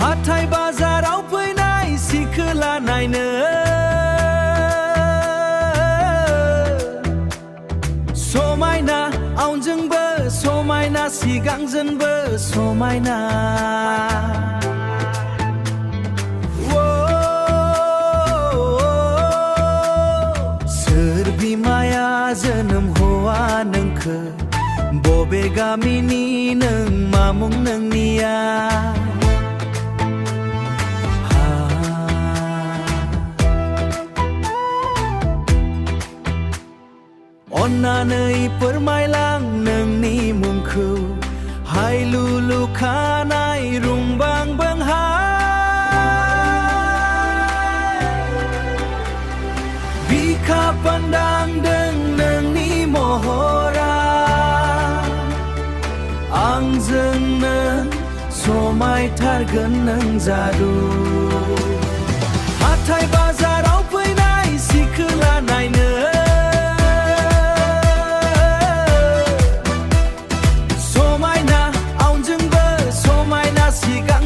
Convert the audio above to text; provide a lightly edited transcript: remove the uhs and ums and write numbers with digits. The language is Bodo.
हाथाय बाजाराव फैनाय सिखोला नायनो समायना आउनजोंबो समायना सिगांजोंबो समायना सोर बिमाया जोनोम होआ नोंखो बबे गामिनि नों मा मुं नोंनिया अन्नानै फोरमायलां नोंनि मुंखौ हायलुलु खानाय रुंबां बोंहाय बिखा फान्दांदों नोंनि महरा आंजोंनो समायथारगोन नों जादु हाथाय बाजाराव फैनाय सिखोला नायनो सिगां